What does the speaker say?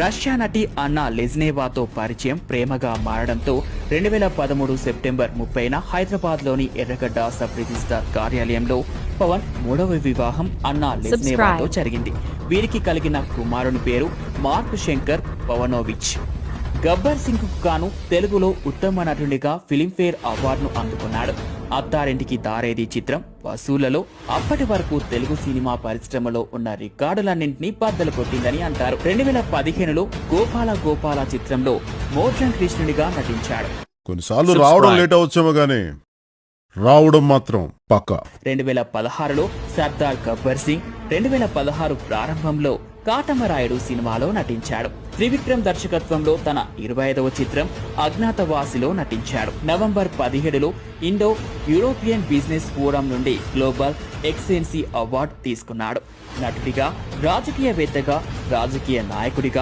Russia నటి అన్నా లెజ్నేవాతో పరిచయం ప్రేమగా మారడంతో 2013 సెప్టెంబర్ 30న హైదరాబాద్లోని ఎర్రగడ్డ సబ్ రిజిస్ట్రార్ కార్యాలయంలో పవన్ మూడవ వివాహం అన్నా లెజ్నేవాతో జరిగింది. వీరికి కలిగిన కుమారుని పేరు మార్క్ శంకర్ పవనోవిచ్. గబ్బర్ సింగ్ కు గాను తెలుగులో ఉత్తమ నటునిగా ఫిలింఫేర్ అవార్డును అందుకున్నాడు. అత్తారింటికి దారేది చిత్రం వసూళ్లలో అప్పటి వరకు తెలుగు సినిమా పరిశ్రమలో ఉన్న రికార్డులన్నింటినీ బద్దలు కొట్టిందని అంటారు. 2015లో గోపాల చిత్రంలో మోడ్రన్ కృష్ణుడిగా నటించాడు. కొన్నిసార్లు రావడం లేట్ అవచ్చేమో గానీ రావడం మాత్రం పక్కా. 2016లో సర్దార్ గబ్బర్ సింగ్, 2016 ప్రారంభంలో కాటమరాయుడు సినిమాలో నటించాడు. త్రివిక్రమ్ దర్శకత్వంలో తన 25వ చిత్రం అజ్ఞాతవాసిలో నటించాడు. నవంబర్ 17లో ఇండో యూరోపియన్ బిజినెస్ ఫోరం నుండి గ్లోబల్ ఎక్సెన్సీ అవార్డు తీసుకున్నాడు. నటుడిగా, రాజకీయవేత్తగా, రాజకీయ నాయకుడిగా